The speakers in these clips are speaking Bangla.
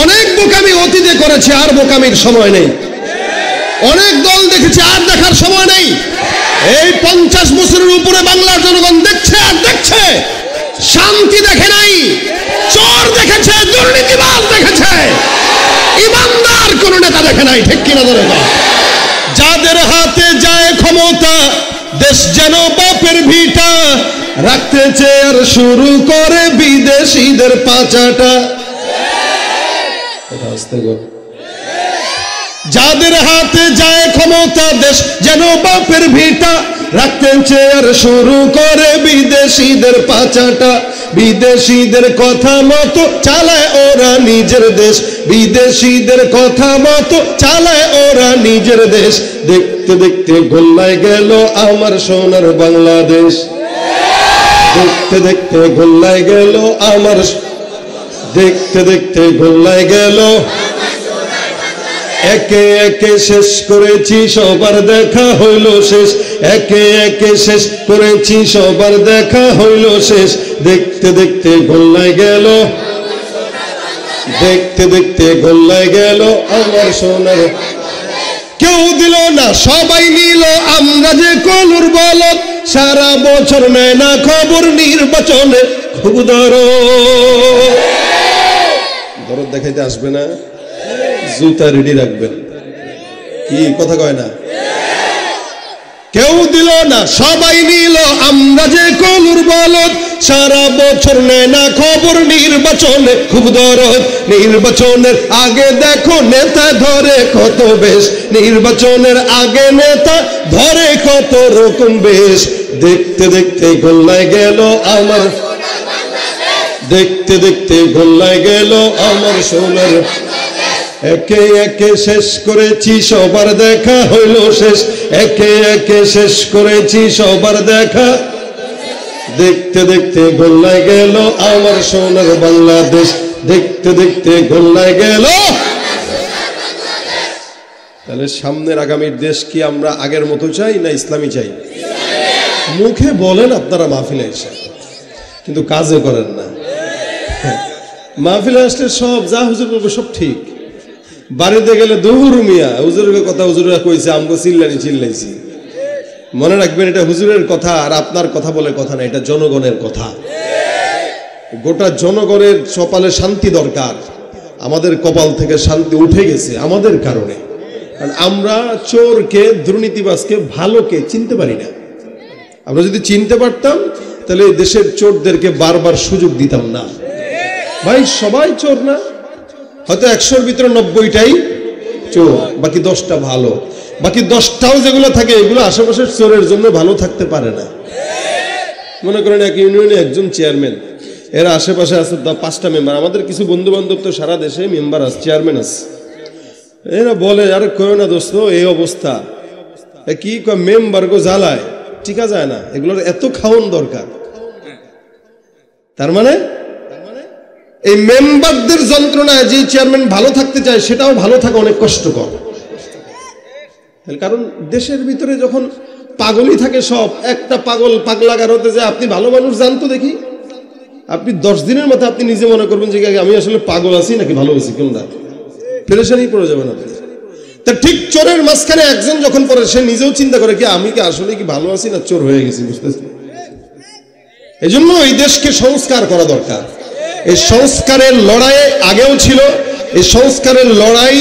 অনেক বোকামি অতীতে করেছে, আর বোকামির সময় নেই। অনেক দল দেখেছে, আর দেখার সময় নেই। এই 50 বছরের উপরে বাংলার জনগণ দেখছে আর দেখছে, শান্তি দেখে নাই। চোর দেখেছে, দুর্নীতিবাজ দেখেছে, ইমানদার কোন নেতা দেখে নাই। ঠিক কিনা ধরে? যাদের হাতে যায় ক্ষমতা, দেশ যেন বাপের ভিটা, রাখতে চেয়ার শুরু করে বিদেশিদের পাচাটা। যাদের হাতে যায় ক্ষমতা, দেশ যেন বাপের ভিটা, রাখতে চেয়ার শুরু করে বিদেশিদের পাচাটা। বিদেশিদের কথা মতো চালায় ওরা নিজের দেশ, বিদেশিদের কথা মতো চালায় ওরা নিজের দেশ। দেখতে দেখতে গোল্লায় গেল আমার সোনার বাংলাদেশ, দেখতে দেখতে গোল্লায় গেল আমার, দেখতে দেখতে গোল্লায় গেল। একে একে শেষ করেছি সবার দেখা হইল শেষ, একে একে শেষ করেছি সবার দেখা হইল শেষ। দেখতে দেখতে গোল্লায় গেল, দেখতে দেখতে গোল্লায় গেল আমার সোনার। কেউ দিল না, সবাই নিল, আমরা যে কলুর বলদ, সারা বছর নেয় না খবর, নির্বাচনে খুব দরদ দেখাইতে আসবে না, জুতা রেডি রাখবেন। কি কথা কয় না? কেউ দিল না, সবাই নিল, আমরা যে কলুর বলদ, সারা বছর নেয় না খবর, নির্বাচনে খুব দরদ। নির্বাচনের আগে দেখো নেতা ধরে কত বেশ, নির্বাচনের আগে নেতা ধরে কত রকম বেশ। দেখতে দেখতে গোল্লায় গেল আমার, দেখতে দেখতে গোল্লায় গেল আমার সোনার। একে একে শেষ করেছি সবার দেখা হইল শেষ, একে একে শেষ করেছি সবার দেখা। দেখতে দেখতে গোল্লায় গেল আমার সোনার বাংলাদেশ, দেখতে দেখতে গোল্লায় গেল। তাহলে সামনের আগামীর দেশ কি আমরা আগের মতো চাই না ইসলামী চাই? মুখে বলেন আপনারা মাহফিলে এসে, কিন্তু কাজে করেন না। মাহফিলে আসলে সব যা হুজুর বলবে সব ঠিক, বাড়িতে গেলে দুহুর মিয়া হুজুরের কথা হুজুরা কইছে, আমগো চিল্লানি চিল্লাইছি। মনে রাখবেন, এটা হুজুরের কথা আর আপনার কথা বলে কথা না, এটা জনগণের কথা। গোটা জনগণের কপালে শান্তি দরকার। আমাদের কপাল থেকে শান্তি উঠে গেছে আমাদের কারণে, কারণ আমরা চোরকে, দুর্নীতিবাজকে, ভালোকে চিনতে পারি না। আমরা যদি চিনতে পারতাম তাহলে দেশের চোরদেরকে বারবার সুযোগ দিতাম না। ভাই সবাই চোর না, হয়তো 100-র ভিতরে 90টাই চোর, বাকি 10টা ভালো। বাকি 10টাও যেগুলো থাকে এগুলো আশেপাশের চোরের জন্য ভালো থাকতে পারে না। মনে করেন এক ইউনিয়নে একজন চেয়ারম্যান, এর আশেপাশে আছে 5টা মেম্বার। আমাদের কিছু বন্ধু বান্ধব তো সারা দেশে মেম্বার আছে, চেয়ারম্যান আছে। এরা বলে, আরে কয় না দোস্ত এই অবস্থা, কি কয় মেম্বার গো জ্বালায়, টিকা যায় না, এগুলোর এত খাওয়ান দরকার। তার মানে এই মেম্বারদের যন্ত্রণায় যে চেয়ারম্যান ভালো থাকতে চায় সেটাও ভালো থাকা অনেক কষ্টকর। কারণ দেশের ভিতরে যখন পাগলই থাকে সব, একটা পাগল পাগলাগার হতে যায়, আপনি ভালো মানুষ জানতো দেখি, আপনি 10 দিনের মধ্যে আপনি নিজে মনে করবেন যে আমি আসলে পাগল আছি নাকি ভালো আছি, কোনটা পেরেশানি পড়ে যাবেন আপনি। তা ঠিক চোরের মাঝখানে একজন যখন পড়ে, সে নিজেও চিন্তা করে কি আমি কি আসলে কি ভালো আছি না চোর হয়ে গেছি, বুঝতেছি। এই জন্য এই দেশকে সংস্কার করা দরকার। এই সংস্কারের লড়াই আগেও ছিল, এই সংস্কারের লড়াই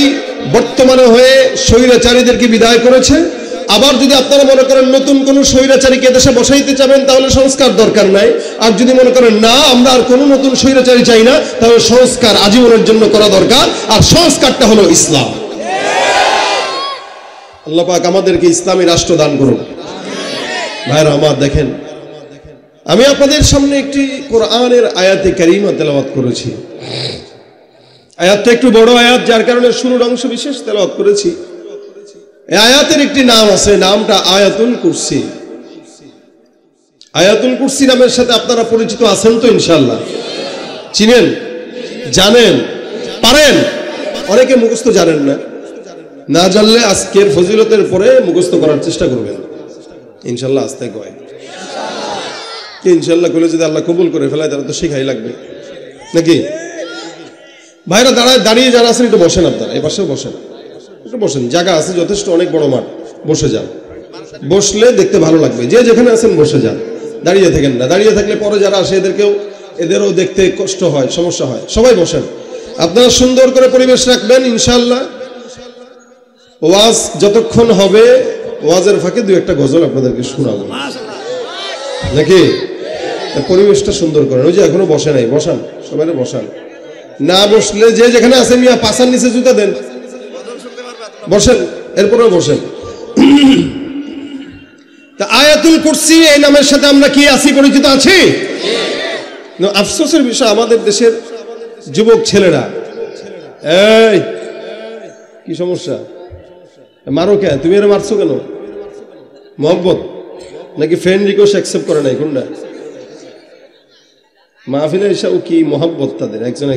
বর্তমানে হয়ে স্বৈরাচারীদেরকে বিদায় করেছে। আবার যদি আপনারা মনে করেন নতুন কোন স্বৈরাচারীকে দেশে বসাইতে চাবেন তাহলে সংস্কার দরকার নাই। আর যদি মনে করেন না আমরা আর কোনো নতুন স্বৈরাচারী চাই না, তাহলে সংস্কার আজীবনের জন্য করা দরকার। আর সংস্কারটা হলো ইসলাম। আল্লাহ পাক আমাদেরকে ইসলামী রাষ্ট্র দান করুন। ভাইরা আমার, দেখেন আমি আপনাদের সামনে একটি কোরআনের আয়াতে কারিমা তেলাওয়াত করেছি। আয়াতটা একটু বড় আয়াত, যার কারণে শুরুর অংশ বিশেষ তেলাওয়াত করেছি। এই আয়াতের একটি নাম আছে, নামটা আয়াতুল কুরসি। আয়াতুল কুরসি নামের সাথে আপনারা পরিচিত আছেন তো ইনশাআল্লাহ? চিনেন, জানেন, পারেন? অনেকে মুখস্থ জানেন না, না জানলে আজকের ফজিলতের পরে মুখস্থ করার চেষ্টা করবেন ইনশাআল্লাহ। আস্তে কয় ইনশাআল্লাহ করলে যদি আল্লাহ কবুল করে ফেলায় তাহলে তো শেখাই লাগবে নাকি? ভাইরা দাঁড়িয়ে যারা আছেন একটু বসেন, আপনারা এই পাশেও বসেন, একটু বসেন, জায়গা আছে যথেষ্ট, অনেক বড় মাঠ, বসে যান। বসলে দেখতে ভালো লাগবে। যে যেখানে আছেন বসে যান, দাঁড়িয়ে থাকেন না। দাঁড়িয়ে থাকলে পরে যারা আসে এদেরও দেখতে কষ্ট হয়, সমস্যা হয়। সবাই বসেন। আপনারা সুন্দর করে পরিবেশ রাখবেন ইনশাআল্লাহ। ওয়াজ যতক্ষণ হবে, ওয়াজের ফাঁকে দু একটা গজল আপনাদেরকে শোনাবো নাকি? পরিবেশটা সুন্দর করেন। ওই যে এখনো বসে নাই, বসান, সবাই বসান। না বসলে যে যেখানে আছেন মিয়া পাশার নিচে জুতা দেন, বসেন, এরপরেও বসেন। তা আয়াতুল কুরসি এই নামের সাথে আমরা কি আছি, পরিচিত আছি? আফসোসের বিষয়, আমাদের দেশের যুবক ছেলেরা, এই কি সমস্যা, মারো কেন? তুমি এরা মারছো কেন? মহব্বত নাকি ফ্রেন্ড রিকোয়েস্ট অ্যাকসেপ্ট করে নাই? কোনটা? মাহফিলে এসব কি মহব্বত তাদের একজন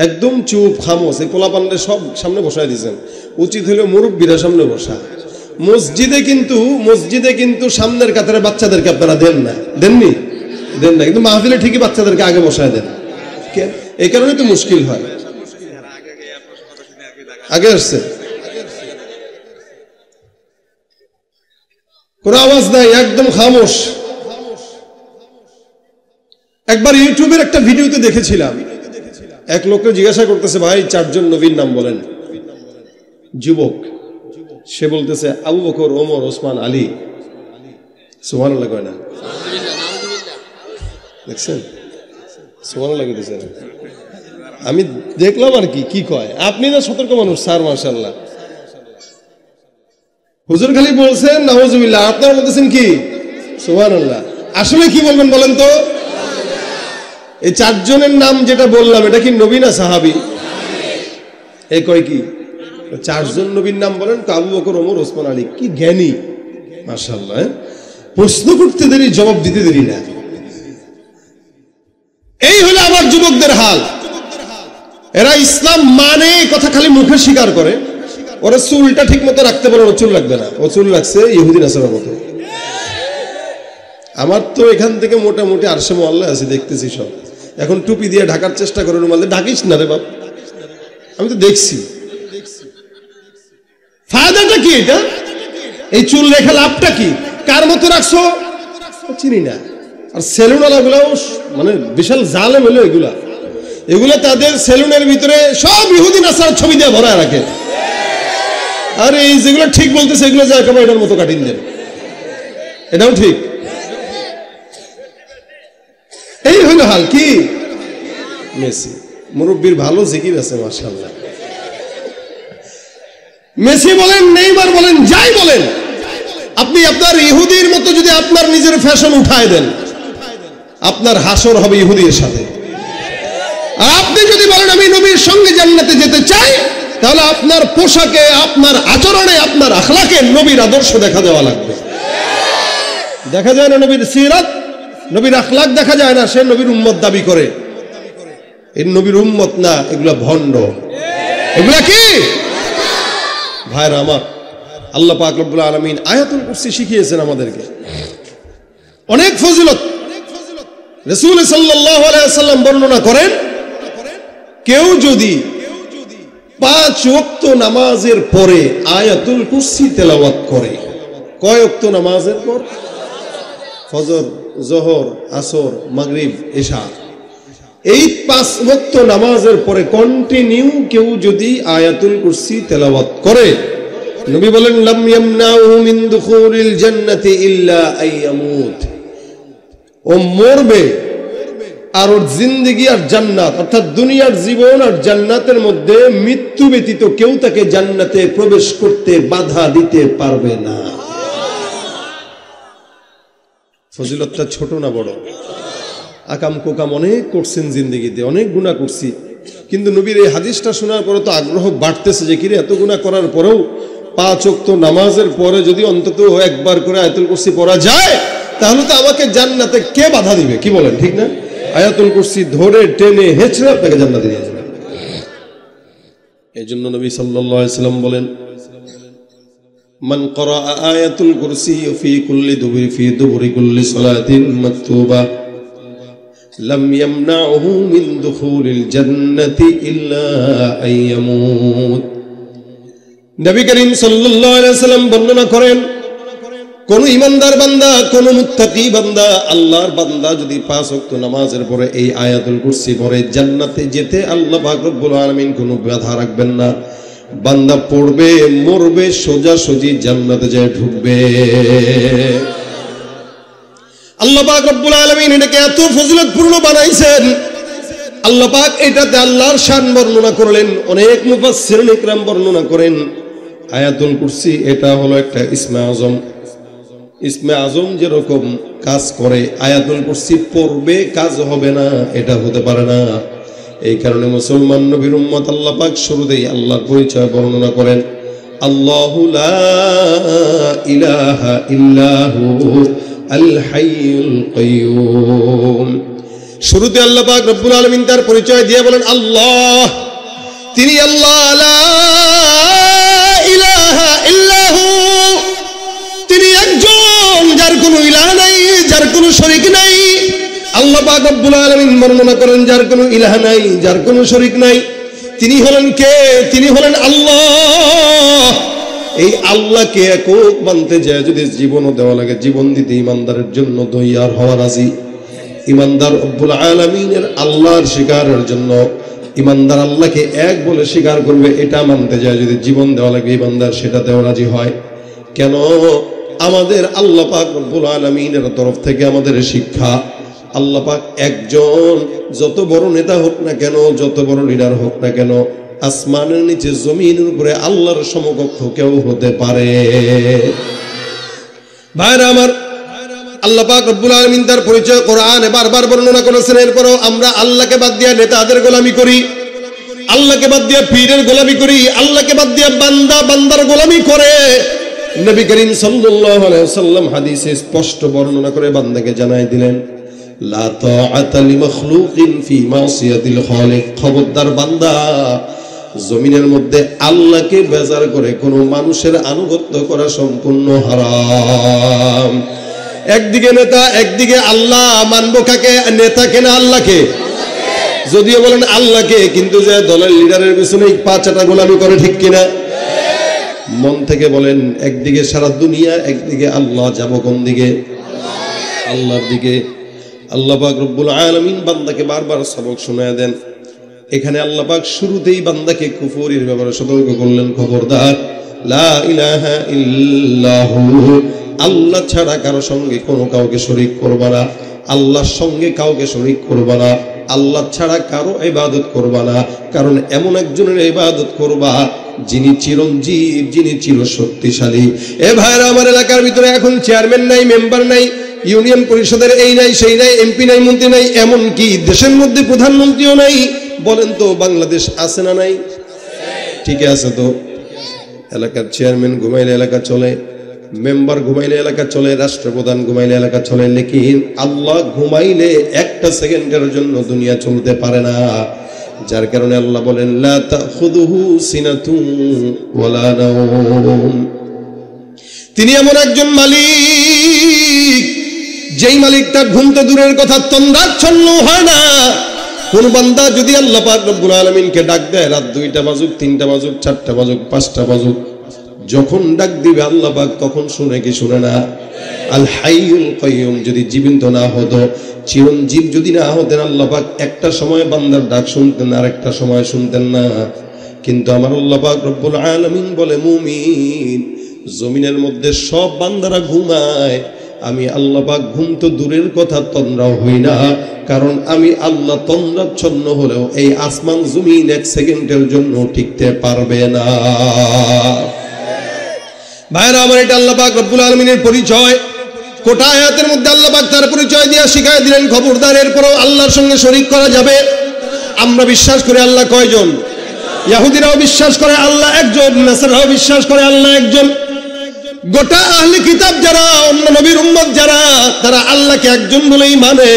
একদম চুপ খামোশ। এই পোলাপানরে সব সামনে বসায় দিয়েছেন। উচিত হলো মুরব্বীরা সামনে বসা। মসজিদে কিন্তু সামনের কাতারে বাচ্চাদেরকে আপনারা দেন না, দেন না, কিন্তু মাহফিলে ঠিকই বাচ্চাদেরকে আগে বসায় দেন। এই কারণে তো মুশকিল হয়। আগে আসছে, কোনো আওয়াজ নাই, একদম খামোশ। একবার ইউটিউবের একটা ভিডিওতে দেখেছিলাম, এক লোককে জিজ্ঞাসা করতেছে, ভাই 4 জন নবীর নাম বলেন। যুবক, সে বলতেছে আবু বকর, ওমর, ওসমান, আলী। সুবহানাল্লাহ কয় না? দেখছেন? সুবহানাল্লাহ কইতেছে। আমি দেখলাম আর কি কয়। আপনি না সতর্ক মানুষ স্যার, মাশাআল্লাহ। হুজুর খালি বলছেন নাউজুবিল্লাহ, আপনারা বলতেছেন কি সুবহানাল্লাহ। আসলে কি বলবেন বলেন তো? এই 4 জনের নাম যেটা বললাম, এটা কি নবী না সাহাবী? এই কয় কি 4 জন নবীর নাম বলেন, আবু বকর, ওমর, ওসমান, আলী। কি জ্ঞানী মাশাআল্লাহ। প্রশ্ন করতে দেরি, জবাব দিতে দেরি না। এই হলো আমার যুবকদের হাল। এরা ইসলাম মানে কথা খালি মুখে স্বীকার করে। ওরা চুলটা ঠিক মতো রাখতে পারে, ও চুল রাখবে না, ও চুল রাখছে ইহুদি নাসারার মতো। আমার তো এখান থেকে মোটামুটি আরশে মোয়াল্লা আছে, দেখতেছি সব। এখন টুপি দিয়ে ঢাকার চেষ্টা করে, রুমালে ঢাকিস না রে বাপ। আমি তো দেখছি। ফায়দাটা কি এটা? এই চুল রেখে লাভটা কি? কার মতো রাখছো চিনি না। আর সেলুনওয়ালা গুলাও মানে বিশাল জালেম হলো। এগুলা তাদের সেলুনের ভিতরে সব ইহুদি নাসারার ছবি দিয়ে ভরা রাখে। আর এই যেগুলো ঠিক বলতেছে, এগুলো যা একেবারে এটার মতো কাটিন দেন। এটাও ঠিক। এই হলো হাল। কি মেসি মুরব্বীর ভালো জিকির আছে মাশাআল্লাহ। মেসি বলেন, নেইমার বলেন, যাই বলেন, আপনি আপনার ইহুদির মতো যদি আপনার নিজের ফ্যাশন উঠায় দেন, আপনার হাসর হবে ইহুদির সাথে। আর আপনি যদি বলেন আমি নবীর সঙ্গে জান্নাতে যেতে চাই, তাহলে আপনার পোশাকে, আপনার আচরণে, আপনার আখলাকে নবীর আদর্শ দেখা দেওয়া লাগবে। দেখা যায় না নবীর সিরাত, নবীর আখলাক দেখা যায় না। সে নবীর উম্মত দাবি করে। এই নবীর উম্মত না, এগুলা ভণ্ড। এগুলা কি ভাইরা আমার? আল্লাহ পাক রব্বুল আলামিন আয়াতুল কুরসি শিখিয়েছেন আমাদেরকে। অনেক ফজিলত রাসূল সাল্লাল্লাহু আলাইহি ওয়াসাল্লাম বর্ণনা করেন, কেউ যদি 5 ওয়াক্ত নামাজের পরে আয়াতুল কুরসি তেলাওয়াত করে, কয় ওয়াক্ত নামাজের পর? ফজর, যোহর, আসর, মাগরিব, ইশা। এই 5 ওয়াক্ত নামাজের পরে কন্টিনিউ কেউ যদি আয়াতুল কুরসি তেলাওয়াত করে, নবী বলেন লাম ইয়ামনাউ মিন দুখুলিল জান্নাতি ইল্লা আইয়ামুত। ও মরবে, আর ওর জিন্দেগি আর জান্নাত, অর্থাৎ দুনিয়ার জীবন আর জান্নাতের মধ্যে মৃত্যু ব্যতীত কেউ তাকে জান্নাতে প্রবেশ করতে বাধা দিতে পারবে না। ফজিলতটা ছোট না বড়? আকাম কোকাম অনেক করছেন জিন্দেগিতে, অনেক গুনাহ করছি, কিন্তু নবীর এই হাদিসটা শোনার পরে তো আগ্রহ বাড়তেছে যে কিরে এত গুনাহ করার পরেও 5 ওয়াক্ত নামাজের পরে যদি অন্তত একবার করে আয়াতুল কুরসি পড়া যায়, তাহলে তো আমাকে জান্নাতে কে বাধা দিবে? কি বলেন, ঠিক না? আয়াতুল কুরসি ধরে টেনে হেঁচড়ে আপনাকে জান্নাতে নিয়ে যাবে। এই জন্য নবী সাল্লাল্লাহু আলাইহি ওয়াসাল্লাম বলেন, মান ক্বারা আয়াতুল কুরসি ফি কুল্লি দুবুরি কুল্লি সালাতিন মাকতুবা লাম ইয়ামনাহু মিন দুখুলিল জান্নাতি ইল্লা আইয়ামুত। নবী করিম সাল্লাল্লাহু আলাইহি ওয়াসাল্লাম বর্ণনা করেন, কোন ইমানদার বান্দা, কোন মুত্তাকি বান্দা, আল্লাহর বান্দা যদি 5 ওয়াক্ত নামাজের পরে এই আয়াতুল কুরসি পড়ে, জান্নাতে যেতে আল্লাহ পাক রব্বুল আলামিন কোনো বাধা রাখবেন না। বান্দা পড়বে, মরবে, সোজাসুজি জান্নাতে যায় ঢুকবে। আল্লাহ পাক রব্বুল আলামিন এটাকে এত ফজিলতপূর্ণ বানাইছেন। আল্লাহ পাক এটাতে আল্লাহর শান বর্ণনা করলেন। অনেক মুফাসসিরিন ইকরাম বর্ণনা করেন, আয়াতুল কুরসি এটা হলো একটা ইসমে আজম। ইসমে আজম যেরকম কাজ করে, আয়াতুল কুরসি পড়বে কাজ হবে না, এটা হতে পারে না। এই কারণে মুসলমান নবীর উম্মত আল্লাহ পাক শুরুতেই আল্লাহর পরিচয় বর্ণনা করেন, আল্লাহু লা ইলাহা ইল্লাহু আল হাইয়ুল কাইয়্যুম। শুরুতে আল্লাহ পাক রব্বুল আলামিন তার পরিচয় দিয়ে বলেন আল্লাহ, তিনি আল্লাহ, লা ইলাহা ইল্লাহু, তিনি একজন, যার কোনো ইলাহ নাই, যার কোনো শরীক নাই। আল্লাহ পাক রব্বুল আলামিন বর্ণনা করেন যার কোনো ইলাহ নাই, যার কোনো শরীক নাই। তিনি হলেন কে? তিনি হলেন আল্লাহ। এই আল্লাহকে একক মানতে যায় যদি জীবনও দেওয়া লাগে, জীবন দিতে ইমানদারের জন্য তৈয়ার হওয়া রাজি। ইমানদার রব্বুল আলামিনের আল্লাহর স্বীকারের জন্য, ইমানদার আল্লাহকে এক বলে স্বীকার করবে, এটা মানতে যায় যদি জীবন দেওয়া লাগে, ইমানদার সেটাতেও রাজি হয়। কেন? আমাদের আল্লাহ পাক রব্বুল আলামিনের তরফ থেকে আমাদের শিক্ষা, আল্লাহ পাক একজন। যত বড় নেতা হোক না কেন, যত বড় লিডার হোক না কেন, আসমানের নিচে জমিনের উপরে আল্লাহর সমকক্ষ কেউ হতে পারে। ভাইরা আমার, আল্লাহ পাক রব্বুল আলামিন তার পরিচয় কোরআনে বারবার বর্ণনা করেছেন। এরপরও আমরা আল্লাহকে বাদ দিয়ে নেতাদের গোলামি করি, আল্লাহকে বাদ দিয়ে পীরের গোলামি করি, আল্লাহকে বাদ দিয়ে বান্দা বান্দার গোলামি করে। নবী করিম সাল্লাল্লাহু আলাইহি ওয়াসাল্লাম হাদিসে স্পষ্ট বর্ণনা করে বান্দাকে জানাই দিলেন, লা তাআতা লিমাখলুকিন ফি মাসিয়াতিল খালিক। খবরদার বান্দা, জমিনের মধ্যে আল্লাহকে বেজার করে কোনো মানুষের আনুগত্য করা সম্পূর্ণ হারাম। একদিকে নেতা, একদিকে আল্লাহ, মানবো কাকে? নেতাকে না আল্লাহকে? যদিও বলেন আল্লাহকে, কিন্তু যে দলের লিডারের পিছনে 5টা গোলামি করে, ঠিক কিনা? মন থেকে বলেন, একদিকে সারা দুনিয়া, একদিকে আল্লাহ, যাব কোন দিকে? আল্লাহর দিকে। আল্লাহ পাক রব্বুল আলামিন বান্দাকে বারবার সবক শোনায় দেন। এখানে আল্লাহ পাক শুরুতেই বান্দাকে কুফরির ব্যাপারে সতর্ক করলেন, খবরদার, লা ইলাহা ইল্লাহু, আল্লাহ ছাড়া কারো সঙ্গে কোনো কাউকে শরীক করবা না, আল্লাহর সঙ্গে কাউকে শরীক করবা না, আল্লাহ ছাড়া কারো ইবাদত করবা না। কারণ এমন একজনের ইবাদত করবা যিনি চিরঞ্জীব, যিনি চিরশক্তিশালী। এ ভাইরা আমার, এলাকার ভিতরে এখন চেয়ারম্যান নাই, মেম্বার নাই, ইউনিয়ন পরিষদের এই নাই, সেই নাই, এমপি নাই, মন্ত্রী নাই, এমন কি দেশের মধ্যে প্রধানমন্ত্রীও নাই। বলেন তো, বাংলাদেশ আছে না নাই? ঠিক আছে তো। এলাকার চেয়ারম্যান ঘুমাইলে এলাকা চলে, মেম্বার ঘুমাইলে এলাকা চলে, রাষ্ট্রপ্রধান ঘুমাইলে এলাকা চলে, লেকিন আল্লাহ ঘুমাইলে একটা সেকেন্ডের জন্য দুনিয়া চলতে পারে না। যার কারণে আল্লাহ বলেন, লা তাখুযুহু সিনাতুন ওয়ালা নাওম। তিনি এমন একজন মালিক, যেই মালিক তার ঘুম তো দূরের কথা, তন্দ্রাচ্ছন্ন হয় না। কোন বান্দা যদি আল্লাহ পাক রব্বুল আলামিনকে ডাক দেয়, রাত 2টা বাজুক, 3টা বাজুক, 4টা বাজুক, 5টা বাজুক, যখন ডাক দিবে আল্লাহ পাক তখন শুনে কি শুনে না? আল হাইয়ুল কাইয়্যুম। যদি জীবিত না হতো, চিরঞ্জীব যদি না হতেন, আল্লাহ পাক একটা সময় বান্দার ডাক শুনতেন, আর একটা সময় শুনতেন না। কিন্তু আমার আল্লাহ পাক রব্বুল আলামিন বলে, মুমিন, জমিনের মধ্যে সব বান্দারা ঘুমায়, আমি আল্লাহ পাক ঘুম তো দূরের কথা তন্দ্রাও হই না। কারণ আমি আল্লাহ তন্দ্রাচ্ছন্ন হলেও এই আসমান জমিন 1 সেকেন্ডের জন্য টিকতে পারবে না। ভাইরা আমার, এটা আল্লাহ পাক রব্বুল আলামিনের পরিচয়। কোটা আয়াতের মধ্যে আল্লাহ পাক তার পরিচয় দিয়ে শিখায় দিলেন, খবরদার, এরপরও আল্লাহর সঙ্গে শরীক করা যাবে। আমরা বিশ্বাস করি আল্লাহ কয়জন? ইহুদিরাও বিশ্বাস করে আল্লাহ একজন, নাসারাও বিশ্বাস করে আল্লাহ একজন। গোটা আহলে কিতাব যারা, অন্য নবীর উম্মত যারা, তারা আল্লাহকে একজন বলেই মানে।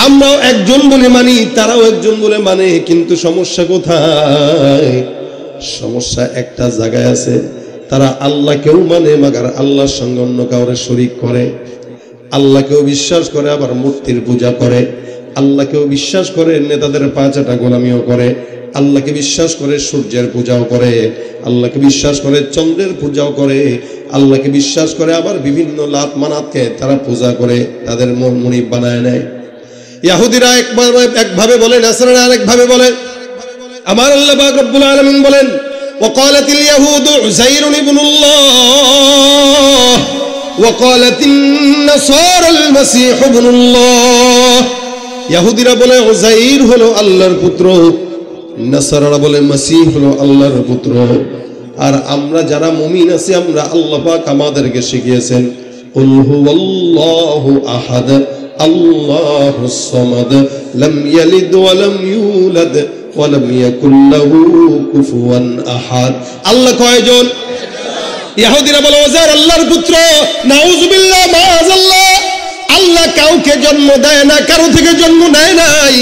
আমরাও একজন বলে মানি, তারাও একজন বলে মানে। কিন্তু সমস্যা কোথায়? সমস্যা একটা জায়গায় আছে, তারা আল্লাহকেও মানে, মাগার আল্লাহর সঙ্গে অন্য কাউরে শরীক করে। আল্লাহকেও বিশ্বাস করে, আবার মূর্তির পূজা করে। আল্লাহকেও বিশ্বাস করে, নেতাদের পাঁচাটা গোলামিও করে, আল্লাহকে বিশ্বাস করে, সূর্যের পূজাও করে, আল্লাহকে বিশ্বাস করে, চন্দ্রের পূজাও করে, আল্লাহকে বিশ্বাস করে, আবার বিভিন্ন লাত মানাতকে তারা পূজা করে, তাদের মন মুনিব বানায় নেয়। ইহুদিরা একভাবে বলে, নাসারারা আরেকভাবে বলে। আমার আল্লাহ পাক রব্বুল আলামিন বলেন, ওয়াকালাতিল ইয়াহুদু উযাইরুন ইবনুল্লাহ ওয়াকালাতিন নাসারাল মাসীহু ইবনুল্লাহ। ইহুদিরা বলে উযাইর হলো আল্লাহর পুত্র, নাসারারা বলে মাসীহ হলো আল্লাহর পুত্র। আর আমরা যারা মুমিন আছি, আমরা আল্লাহ পাক আমাদেরকে শিখিয়েছেন, কুল হুয়াল্লাহু আহাদ আল্লাহুস সামাদ লাম ইয়ালিদ ওয়া লাম ইউলাদ ওয়া লাম ইয়াকুল লাহু কুফুয়ান আহাদ। আল্লাহ কয়জন? ইহুদিরা বলে উযাইর আল্লাহর পুত্র। নাউযুবিল্লাহ, মাআযাল্লাহ। আল্লাহ কাউকে জন্ম দেয় না, কারো থেকে জন্ম নেয় নাই।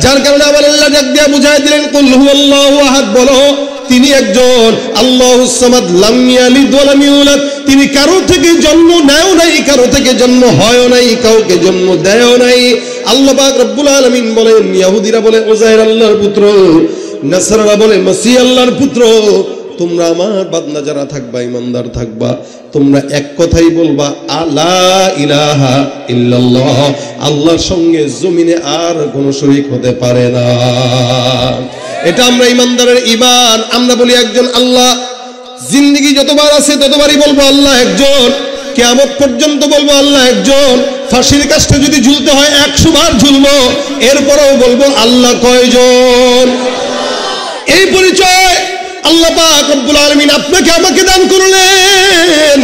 যার কারণে আবার আল্লাহ ডাক দিয়ে বুঝাই দিলেন, কুল হুয়াল্লাহু আহাদ, বলো তিনি একজন, আল্লাহুস সামাদ, লাম ইয়ালিদ ওয়া লাম ইউলাদ, তিনি কারো থেকে জন্ম নেয় নাই, কারো থেকে জন্ম হয় নাই, কাউকে জন্ম দেয় নাই। আল্লাহ পাক রব্বুল আলামিন বলেন, ইহুদিরা বলে উযাইর আল্লাহর পুত্র, নাসারারা বলে মসিহ আল্লাহর পুত্র। তোমরা আমার বান্দা যারা থাকবা, ইমানদার থাকবা, তোমরা এক কথাই বলবা, আলা ইলাহা ইল্লাল্লাহ, আল্লাহর সঙ্গে জমিনে আর কোনো শরীক হতে পারে না। এটা আমরা ইমানদারের ঈমান। আমরা বলি একজন আল্লাহ, জিন্দেগি যতবার আছে ততবারই বলবো আল্লাহ একজন, কিয়ামত পর্যন্ত বলবো আল্লাহ একজন। ফাঁসির কাষ্ঠে যদি ঝুলতে হয় 100 বার ঝুলবো, এরপরেও বলবো আল্লাহ কয়জন। এই পরিচয় আল্লাহ পাক রব্বুল আলামিন আপনাকে আমাকে দান করলেন।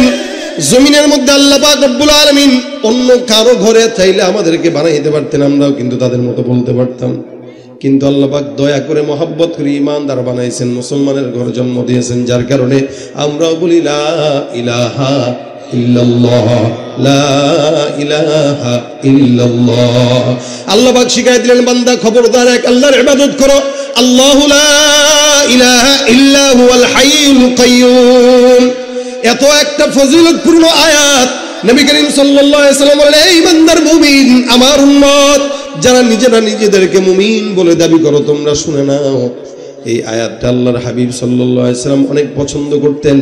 জমিনের মধ্যে আল্লাহ পাক রব্বুল আলামিন অন্য কারো ঘরে চাইলে আমাদেরকে বানাইতে পারতেন, আমরাও কিন্তু তাদের মতো বলতে পারতাম। কিন্তু আল্লাহ পাক দয়া করে মহব্বত করে ঈমানদার বানাইছেন, মুসলমানের ঘর জন্ম দিয়েছেন, যার কারণে আমরাও বলি লা ইলাহা ইল্লাল্লাহ, লা ইলাহা ইল্লাল্লাহ। আল্লাহ পাক শিখাই দিলেন, বান্দা খবরদার এক আল্লাহর ইবাদত করো, আল্লাহু লা ইলাহা ইল্লা হুয়াল হাইয়ুল কাইয়্যুম। এত একটা ফজিলতপূর্ণ আয়াত নবী করিম সাল্লাল্লাহু আলাইহি ওয়াসাল্লাম বলেন, এই বান্দার মুমিন, আমার উম্মত যারা নিজেরা নিজেদেরকে মুমিন বলে দাবি করো, তোমরা শুনে নাও। এই আয়াতটা আল্লাহর হাবিব সাল্লাল্লাহু আলাইহি ওয়াসাল্লাম অনেক পছন্দ করতেন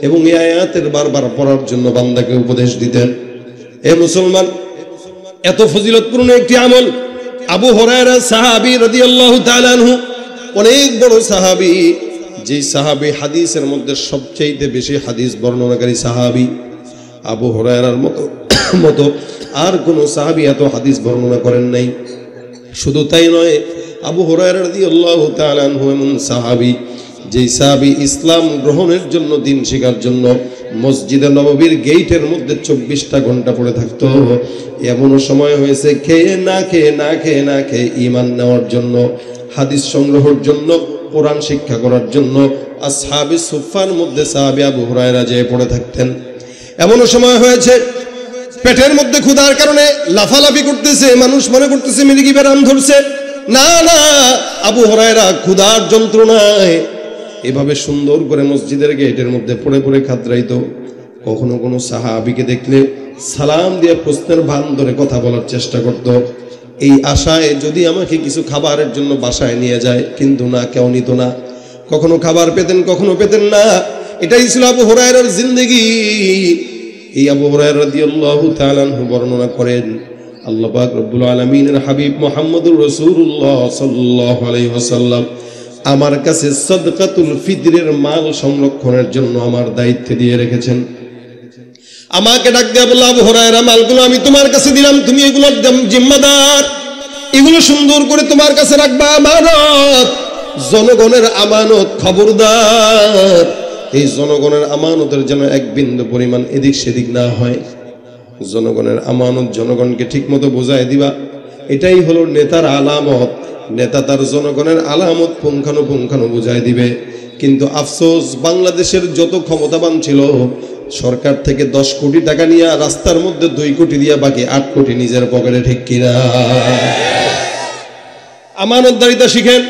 এবং এই আয়াতের বারবার পড়ার জন্য বান্দাকে উপদেশ দিতেন। এ মুসলমান, এত ফজিলতপূর্ণ একটি আমল। আবু হুরায়রা সাহাবী রাদিয়াল্লাহু তাআলা আনহু, অনেক বড় সাহাবী, যে সাহাবী হাদিসের মধ্যে সবচেয়ে বেশি হাদিস বর্ণনাকারী সাহাবী। আবু হুরায়রার মতো আর কোন সাহাবী এত হাদিস বর্ণনা করেন নাই। শুধু তাই নয়, আবু হুরায়রা রাদিয়াল্লাহু তাআলা আনহু এমন সাহাবী, যে সাহাবী ইসলাম গ্রহণের জন্য, দিন শেখার জন্য মসজিদে নববীর গেটের মধ্যে 24টা ঘন্টা পড়ে থাকতো। এমনও সময় হয়েছে খেয়ে না খেয়ে ঈমান নেওয়ার জন্য, হাদিস সংগ্রহের জন্য, কোরআন শিক্ষা করার জন্য আসহাবে সুফফার মধ্যে সাহাবী আবু হুরায়রা যেয়ে পড়ে থাকতেন। এমনও সময় হয়েছে পেটের মধ্যে ক্ষুধার কারণে লাফালাফি করতেছে, মানুষ মনে করতেছে মির্গি বেরাম ধরছে। না, আবু হুরায়রা ক্ষুধার যন্ত্রণায় এভাবে সুন্দর করে মসজিদের গেটের মধ্যে পড়ে পড়ে খাদ্রাইতো। কখনো কোনো সাহাবীকে দেখলে সালাম দিয়ে প্রশ্নের ভান ধরে কথা বলার চেষ্টা করত, এই আশায় যদি আমাকে কিছু খাবারের জন্য বাসায় নিয়ে যায়। কিন্তু না, কেউ নিত না। কখনো খাবার পেতেন, কখনো পেতেন না। এটাই ছিল আবু হুরায়রার জিন্দেগি। এই আবু হুরায়রা রাদিয়াল্লাহু তাআলা আনহু বর্ণনা করেন, আল্লাহ পাক রব্বুল আলামিনের হাবিব মুহাম্মদুর রাসূলুল্লাহ সাল্লাল্লাহু আলাইহি ওয়াসাল্লাম আমার কাছে সাদকাতুল ফিতরের মাল সংরক্ষণের জন্য আমার দায়িত্ব দিয়ে রেখেছেন। আমাকে ডাক দিয়ে বলল, আবু হুরায়রা, মালগুলো আমি তোমার কাছে দিলাম, তুমি এগুলোর জিম্মাদার, এগুলো সুন্দর করে তোমার কাছে রাখবা। আমানত, জনগণের আমানত, খবরদার এই জনগণের আমানতের যেন এক বিন্দু পরিমাণ এদিক সেদিক না হয়। জনগণের আমানত জনগণকে ঠিক মতো বোঝায় দিবা, এটাই হলো নেতার আলামত। নেতা তার জনগণের আলামত পুঙ্খানুপুঙ্খানু বুঝায় দিবে। কিন্তু আফসোস, বাংলাদেশের যত ক্ষমতাবান ছিল, সরকার থেকে 10 কোটি টাকা নিয়ে রাস্তার মধ্যে 2 কোটি দিয়া বাকি 8 কোটি নিজের পকেটে, ঠিক কিনা? আমানতদারিতা শিখেন।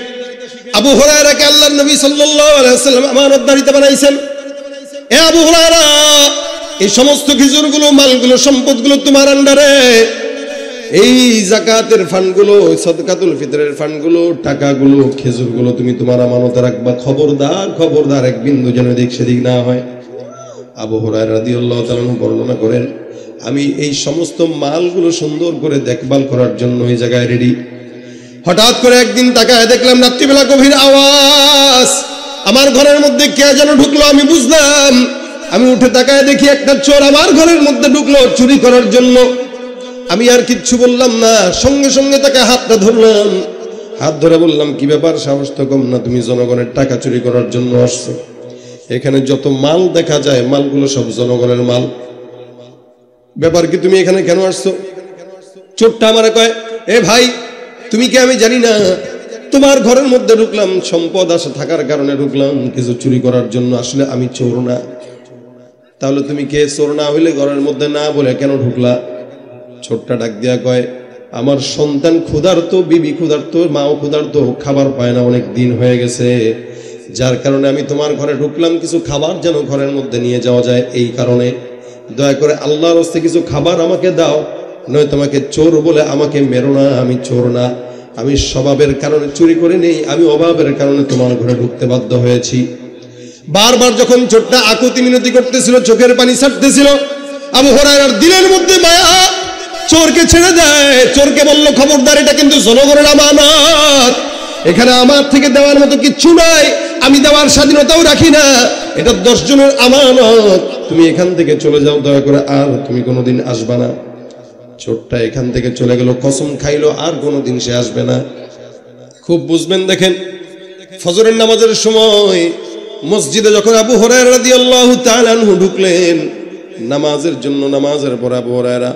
আবু হুরায়রাকে আল্লাহর নবী সাল্লাল্লাহু আলাইহি ওয়াসাল্লাম আমানতদারিতা বানাইছেন। এ আবু হুরায়রা, এই সমস্ত খেজুরগুলো, মালগুলো, সম্পদগুলো তোমার আন্ডারে, এই যাকাতের ফান্ডগুলো, সদকাতুল ফিতরের ফান্ডগুলো, টাকাগুলো, খেজুরগুলো তুমি তোমার আমানতে রাখবা। খবরদার খবরদার এক বিন্দু যেন এদিক সেদিক না হয়। আবু হুরায়রা রাদিয়াল্লাহু তাআলা বর্ণনা করেন, আমি এই সমস্ত মালগুলো সুন্দর করে দেখভাল করার জন্য এই জায়গায় রেডি। হঠাৎ করে একদিন তাকায় দেখলাম রাত্রিবেলা গভীর আওয়াজ, আমার ঘরের মধ্যে কে যেন ঢুকলো। আমি বুঝলাম, আমি উঠে তাকায় দেখি একটা চোর আমার ঘরের মধ্যে ঢুকলো চুরি করার জন্য। আমি আর কিচ্ছু বললাম না, সঙ্গে সঙ্গে তাকে হাতটা ধরলাম। হাত ধরে বললাম, কি ব্যাপার, সাহস তো কম না, তুমি জনগণের টাকা চুরি করার জন্য আসছো। এখানে যত মাল দেখা যায় মালগুলো সব জনগণের মাল, ব্যাপার কি, তুমি এখানে কেন আসছো? চোরটা আমারে কয়, এ ভাই তুমি কি আমি জানি না, তোমার ঘরের মধ্যে ঢুকলাম, সম্পদ আসে থাকার কারণে ঢুকলাম, কিছু চুরি করার জন্য। আসলে আমি চোর না। তাহলে তুমি কে? চোর না হইলে ঘরের মধ্যে না বলে কেন ঢুকলা? ছোট্টা ডাক দিয়া কয়, আমার সন্তান ক্ষুধার্ত, বিবি ক্ষুধার্ত, মাও ক্ষুধার্ত, খাবার পায় না, অনেক দিন হয়ে গেছে, যার কারণে আমি তোমার ঘরে ঢুকলাম, কিছু খাবার যেন ঘরের মধ্যে নিয়ে যাওয়া যায়, এই কারণে দয়া করে আল্লাহর হস্তে কিছু খাবার আমাকে দাও, নয় তোমাকে চোর বলে আমাকে মেরো না। আমি চোর না, আমি স্বভাবের কারণে চুরি করে নেই, আমি অভাবের কারণে তোমার ঘরে ঢুকতে বাধ্য হয়েছি। বারবার যখন চোরটা আকুতি মিনতি করতেছিল, চোখের পানি ছাড়তেছিল, আবু হুরায়রার দিলের মধ্যে মায়া, চোরকে ছেড়ে দেয়। চোরকে বলল, খবরদার, এটা কিন্তু জনগণের আমানত, এখানে আমার থেকে দেওয়ার মতো কিচ্ছু নাই, আমি দেওয়ার স্বাধীনতাও রাখি না, এটা 10 জনের আমানত, তুমি এখান থেকে চলে যাও, দয়া করে আর তুমি কোনোদিন আসবা না। চোরটা এখান থেকে চলে গেল, কসম খাইলো আর কোনোদিন সে আসবে না। খুব বুঝবেন, দেখেন ফজরের নামাজের সময় মসজিদে যখন আবু হুরায়রা রাদিয়াল্লাহু তাআলা আনহু ঢুকলেন নামাজের জন্য, নামাজের পর আবু হুরায়রা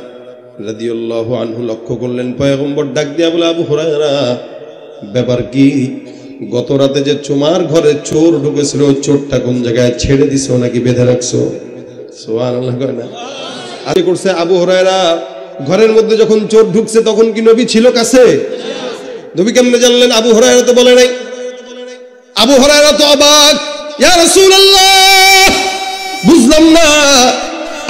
রাদিয়াল্লাহু আনহু লক্ষ্য করলেন, পয়গম্বর ডাক দিয়া বলে, আবু হুরায়রা ব্যাপার কি, গত রাতে যে তোমার ঘরে চোর ঢুকেছিল, চোরটা কোন জায়গায় ছেড়ে দিছো নাকি বেঁধে রাখছো? সুবহানাল্লাহ কয় না? আর করছে আবু হুরায়রা, ঘরের মধ্যে যখন চোর ঢুকছে তখন কি নবী ছিল কাছে? নবী কেমনে জানলেন? আবু হুরায়রা তো বলে নাই। আবু হুরায়রা তো অবাক, ইয়া রাসূলুল্লাহ, বুঝলাম না,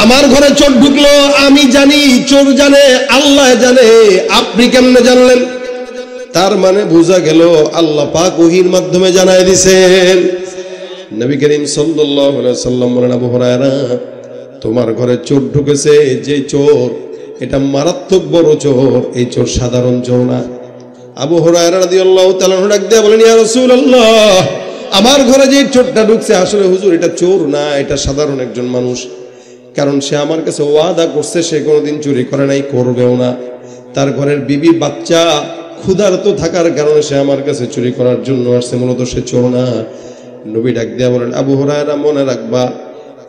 আমার ঘরে চোর ঢুকলো, আমি জানি, চোর জানে, আল্লাহ জানে, আপনি কেমনে জানলেন? তার মানে বোঝা গেল আল্লাহ পাক ওহীর মাধ্যমে জানায় দিয়েছেন। নবী করিম সাল্লাল্লাহু আলাইহি ওয়াসাল্লাম বলেন, আবু হুরায়রা, তোমার ঘরে চোর ঢুকেছে, যে চোর, এটা মারাত্মক বড় চোর, এই চোর সাধারণ চোর না। আবু হুরায়রা রাদিয়াল্লাহু তাআলা ডাক দিয়ে বলেন, ইয়া রাসূলুল্লাহ, আমার ঘরে যে চোরটা ঢুকছে, আসলে হুজুর এটা চোর না, এটা সাধারণ একজন মানুষ, কারণ সে আমার কাছে ওয়াদা করছে সে কোনোদিন চুরি করে নাই, করবেও না। তার ঘরের বিবি বাচ্চা ক্ষুধার্ত থাকার কারণে সে আমার কাছে চুরি করার জন্য আসছে, মূলত সে চোর না। নবী ডাক দিয়া বলেন, আবু হুরায়রা, মনে রাখবা,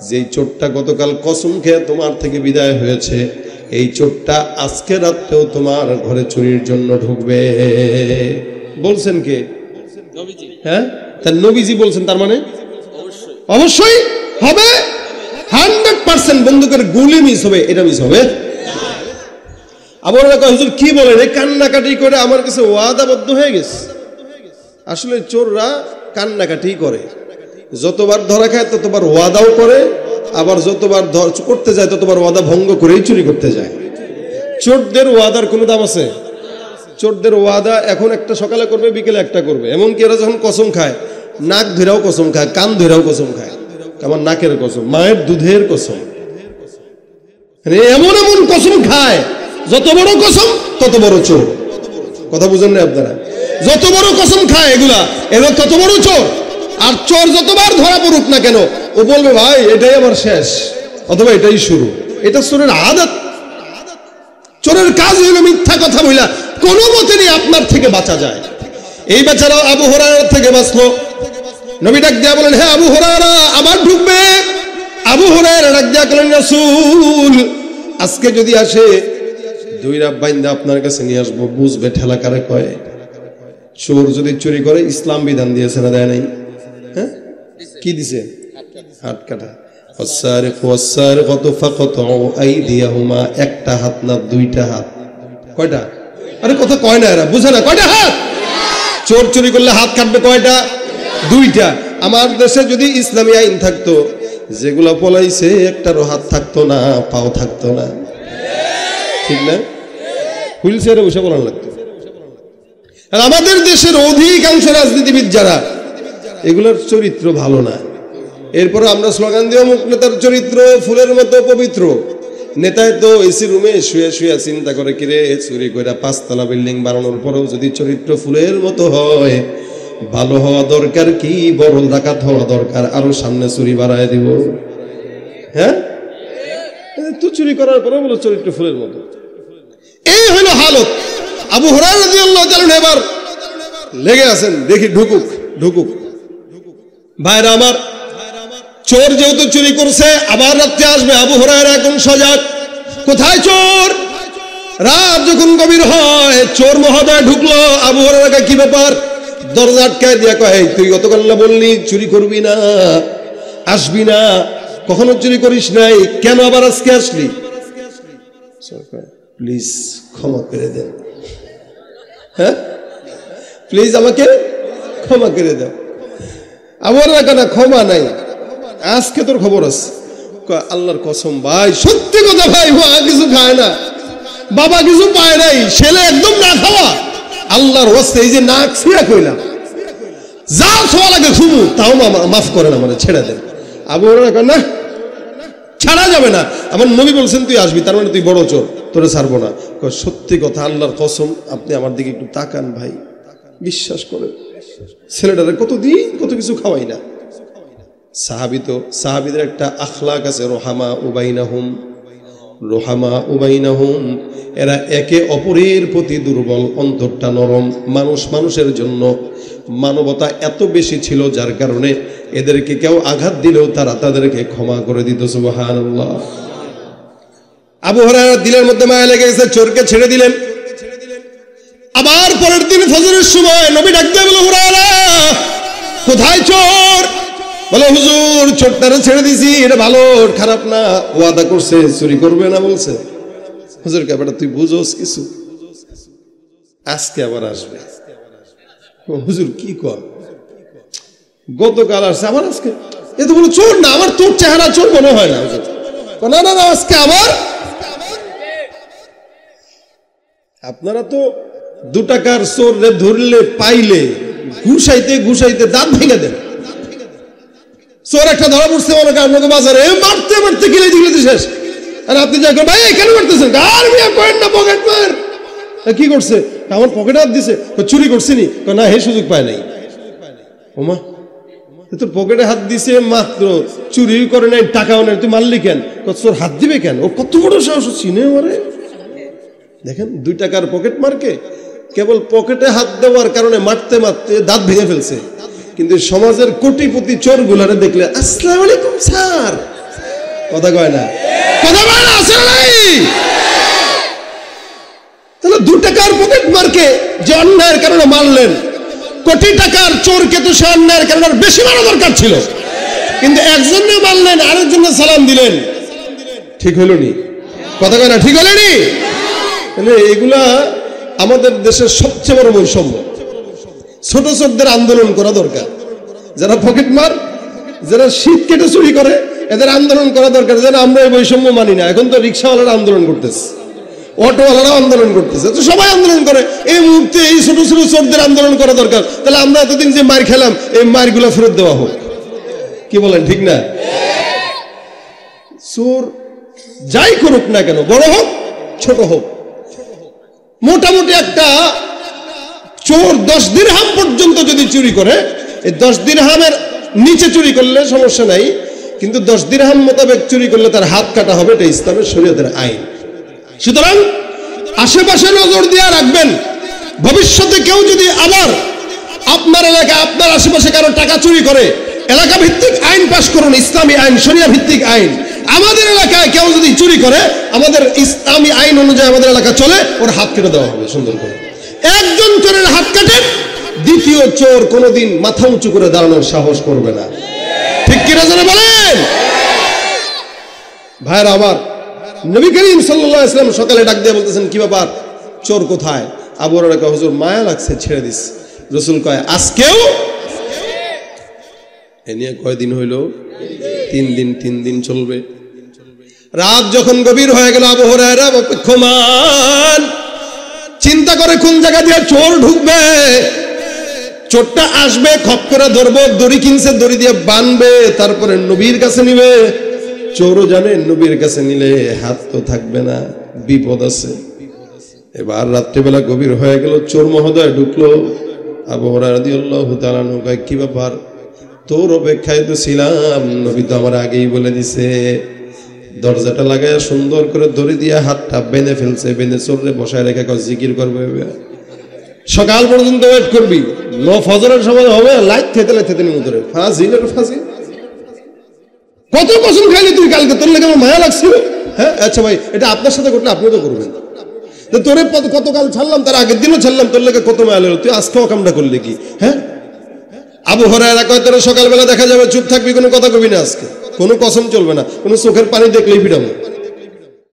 যেই চোরটা গতকাল কসম খেয়ে তোমার থেকে বিদায় হয়েছে, এই চোরটা আজকে রাতেও তোমার ঘরে চুরির জন্য ঢুকবে। বলছেন কে? নবীজি। হ্যাঁ, তার নবীজি বলছেন, তার মানে অবশ্যই হবে, 100% বন্দুকের গুলি মিস হবে, এটা মিস হবে। আবার হুজুর কি বলেন, এই কান্নাকাটি করে আমার কাছে ওয়াদাবদ্ধ হয়ে গেছে। আসলে চোররা কান্নাকাটি করে, যতবার ধরা খায় ততবার ওয়াদাও করে, আবার যতবার করতে যায় ততবার ওয়াদা ভঙ্গ করেই চুরি করতে যায়। চোরদের ওয়াদার কোনো দাম আছে? চোরদের ওয়াদা এখন একটা সকালে করবে, বিকেলে একটা করবে। এমনকি এরা যখন কসম খায়, নাক ধরেও কসম খায়, কান ধরেও কসম খায়, আমার নাকের কসম, মায়ের দুধের কসম, এমন এমন কসম খায়, যত বড় কসম তত বড় চোর। কথা বুঝেন না আপনারা? যত বড় কসম খায় এগুলা, এরা তত বড় চোর। আর চোর যতবার ধরা পড়ুক না কেন, ও বলবে, ভাই এটাই আমার শেষ, অথবা এটাই শুরু। এটা চোরের আদত। চোরের কাজ হইল মিথ্যা কথা বইলা কোনো মতে নিয়ে আপনার থেকে বাঁচা যায়। এই বেচারা আবু হুরায়রা থেকে বাঁচলো। নবী ডাক দিয়া বলেন, হ্যাঁ আবু হুরায়রা, আবার ঢুকবে। আবু হুরায়রা ডাক দিয়া বলেন, রাসূল, আজকে যদি আসে, 2 রাত বাইন্দা আপনার কাছে নিয়ে আসবো, বুঝবে ঠেলা কারে কয়। চোর যদি চুরি করে, ইসলাম বিধান দিয়েছে না দেয় নাই? হ্যাঁ, কি দিছে? হাত কাটা। একটা হাত না 2টা হাত? কয়টা? আরে কথা কয় না এরা, বুঝে না, কয়টা হাত? চোর চুরি করলে হাত কাটবে কয়টা? 2টা। আমার দেশে যদি ইসলামী আইন থাকতো, যেগুলা পলাইছে একটারও হাত থাকতো না, পাও থাকতো না, ঠিক না? হুইল চেয়ারে বসে বলার লাগতো। আর আমাদের দেশের অধিকাংশ রাজনীতিবিদ যারা, এগুলোর চরিত্র ভালো না। এরপরে আমরা স্লোগান দিও মুখ নেতার চরিত্র ফুলের মতো পবিত্র। নেতায় তো এসি রুমে শুয়ে শুয়ে চিন্তা করে, কিরে চুরি করে 5 তলা বিল্ডিং বানানোর পরেও যদি চরিত্র ফুলের মতো হয়, ভালো হওয়া দরকার কি, বড় ডাকাত হওয়া দরকার, আরো সামনে চুরি বাড়ায় দিব। হ্যাঁ, তো চুরি করার পরে বলো চরিত্র ফুলের মতো। এই হইল হালত। আবু হুরায়রা রাদিয়াল্লাহু তাআলা এবার লেগে আছেন, দেখি ঢুকুক ঢুকুক। ভাইরা আমার, চোর যেহেতু চুরি করছে, আবার রাত্রে আসবে। আবু হুরায়রা এখন সজাগ। কোথায় চোর? রাত যখন গভীর হয়, চোর মহোদয় ঢুকলো। আবু হুরায়রা কি ব্যাপার? দরজা আটকায় দিয়া কয়, তুই গতকাল না বললি চুরি করবি না, আসবি না, কখনো চুরি করিস নাই, কেন আবার আজকে আসলি? প্লিজ ক্ষমা করে দেন, হ্যাঁ প্লিজ আমাকে ক্ষমা করে দেন। আবার না ক্ষমা নাই, আজকে তোর খবর আছে। আল্লাহর কসম ভাই, সত্যি কথা ভাই, মা কিছু খায় না, বাবা কিছু পায় নাই, ছেলে একদম না খাওয়া। আল্লাহর ওয়াস্তে এই যে নাক ছিঁড়া কইলাম, যা ছোঁয়া লাগে খুবু, তাও মাফ করেন, আমার ছেড়ে দেন। আবু হুরায়রা না, ছাড়া যাবে না, আমার নবী বলছেন তুই আসবি, তার মানে তুই বড় চোর, তোরে ছাড়বো না। সত্যি কথা, আল্লাহর কসম, আপনি আমার দিকে একটু তাকান ভাই, বিশ্বাস করেন, ছেলেটারে কতদিন কত কিছু খাওয়াই না। সাহাবিদের একটা আখলাক আছে, রোহামা উবাইনাহুম, রোহামা উবাইনাহুম, এরা একে অপরের প্রতি দুর্বল, অন্তরটা নরম। মানুষের জন্য মানবতা এত বেশি ছিল, যার কারণে এদেরকে কেউ আঘাত দিলেও তারা তাদেরকে ক্ষমা করে দিত। সুবহানাল্লাহ। আবু হুরায়রা দিলের মধ্যে মায়া লেগে গেছে, চোরকে ছেড়ে দিলেন। আবার পরের দিন ফজরের সময় নবী ডাক দিয়ে বলে, হুরায়রা কোথায় চোর? বলে, হুজুর চোরটারে ছেড়ে দিছি, এটা ভালো খারাপ না, ওয়াদা করছে চুরি করবে না বলছে। হুজুর কে বেটা তুই বুঝোস কিছু, আজকে আবার আসবে। হুজুর কি কর, গতকাল আসছে, আবার আজকে? এ তো বলো চোর না, আমার তোর চেহারা চোর মনে হয় না। না না না, আজকে আবার। আপনারা তো 2 টাকার চোর ধরলে পাইলে ঘুষাইতে দাঁত ভেঙে দেন। চোর একটা ধরা পড়ছে মনে করেন আপনাকে বাজারে, মারতে মারতে গিলে দিলে শেষ। আর আপনি যা করেন, ভাই কেন মারতেছেন? আর মিয়া করেন না, পকেট মার। কি করছে? আমার পকেটে হাত দিছে। চুরি করছিনি? না, হে সুযোগ পায় নাই। ওমা, তোর পকেটে হাত দিছে মাত্র, চুরি করে নাই, টাকাও নেই, তুই মারলি কেন? চোর হাত দিবে কেন? ও কত বড় সাহস, চিনে মারে। দেখেন 2 টাকার পকেট মারকে কেবল পকেটে হাত দেওয়ার কারণে মারতে মারতে দাঁত ভেঙে ফেলছে। কিন্তু সমাজের কোটিপতি চোর গুলারে দেখলে, আসসালামু আলাইকুম স্যার, কথা কয় না, কথা বলে না, আসলে নাই। তাহলে 2 টাকার পকেট মারকে যে অন্যায়ের কারণে মারলেন, কোটি টাকার চোরকে তো সে অন্যায়ের কারণে বেশি মারা দরকার ছিল, কিন্তু একজনে মারলেন, আরেকজনে সালাম দিলেন। ঠিক হলো নি? কথা কয় না, ঠিক হলো নি? এগুলা আমাদের দেশের সবচেয়ে বড় বৈষম্য। ছোট ছোটদের আন্দোলন করা দরকার, যারা পকেট মার, যারা শীত কেটে চুরি করে, এদের আন্দোলন করা দরকার। যেন আমরা এই বৈষম্য মানি না। এখন তো রিক্সাওয়ালারা আন্দোলন করতেছে, অটোওয়ালারা আন্দোলন করতেছে, তো সবাই আন্দোলন করে। এই মুহূর্তে এই ছোট ছোট চোরদের আন্দোলন করা দরকার। তাহলে আমরা এতদিন যে মার খেলাম, এই মারগুলো ফেরত দেওয়া হোক। কি বলেন, ঠিক না? চোর যাই করুক না কেন, বড় হোক ছোট হোক, মোটামুটি একটা চোর 10 দিরহাম পর্যন্ত যদি চুরি করে, এই 10 দিরহামের নিচে চুরি করলে সমস্যা নাই, কিন্তু 10 দিরহাম মোতাবেক চুরি করলে তার হাত কাটা হবে। এটা ইসলামের শরীয়তের আইন। সুতরাং আশেপাশে নজর দিয়ে রাখবেন। ভবিষ্যতে কেউ যদি আবার আপনার এলাকায়, আপনার আশেপাশে কারো টাকা চুরি করে, এলাকা ভিত্তিক আইন পাশ করুন, ইসলামী আইন, শরিয়া ভিত্তিক আইন। আমাদের এলাকায় কেউ যদি চুরি করে, আমাদের ইসলামী আইন অনুযায়ী আমাদের এলাকা চলে, ওর হাত কেটে দেওয়া হবে সুন্দর করে। একজন চোরের হাত কাটেন, দ্বিতীয় চোর কোনোদিন মাথা উঁচু করে দাঁড়ানোর সাহস করবে না। ঠিক কিনা জানে বলেন? ভাইরা আমার, নবী করিম সাল্লাল্লাহু আলাইহি ওয়াসাল্লাম সকালে ডাক দিয়ে বলতেছেন, কি ব্যাপার, চোর কোথায়? আবু হুরায়রা কয়, হুজুর মায়া লাগছে, ছেড়ে দিস। রাসূল কয়, আজকেও? এ নিয়ে কয়দিন হইল? 3 দিন চলবে। রাত যখন গভীর হয়ে গেল, আবু হুরায়রা অপেক্ষমান। চিন্তা করে কোন জায়গা দিয়ে চোর ঢুকবে, চোরটা আসবে, খপ করে ধরবো, দড়ি কিনছে, দড়ি দিয়ে বানবে, তারপরে নবীর কাছে নিবে। চোরও জানে নবীর কাছে নিলে হাত তো থাকবে না, বিপদ আছে। এবার রাত্রিবেলা গভীর হয়ে গেল, চোর মহোদয় ঢুকলো। আবু হুরায়রা রাদিয়াল্লাহু তাআলা আনহু কয়, কি ব্যাপার? তোর অপেক্ষায় তো ছিলাম, নবী তো আমার আগেই বলে দিছে। দরজাটা লাগায় সুন্দর করে দড়ি দিয়ে হাতটা বেঁধে ফেলছে, বেঁধে চোরে বসায় রেখে জিকির করবে, সকাল পর্যন্ত ওয়েট করবি, ফজরের সময় হবে, লাইট থেতে থেতে নিয়ে ধরে ফাজিলের ফাজিল। কত কসম খাইলি তুই কালকে, তোর লেগে আমার মায়া লাগছিল। হ্যাঁ আচ্ছা ভাই, এটা আপনার সাথে ঘটলে আপনিও তো করবেন। তোরে কতকাল ছাড়লাম, তার আগের দিনও ছাড়লাম, তোর লেগে কত মায়া লাগলো, তুই আজকেও কামটা করলি কি? হ্যাঁ, আবু হুরায়রা কয়, তোরা সকালবেলা দেখা যাবে, চুপ থাকবি, কোনো কথা কবি না, আজকে কোনো কসম চলবে না, কোনো চোখের পানি দেখলেই পিটাবো।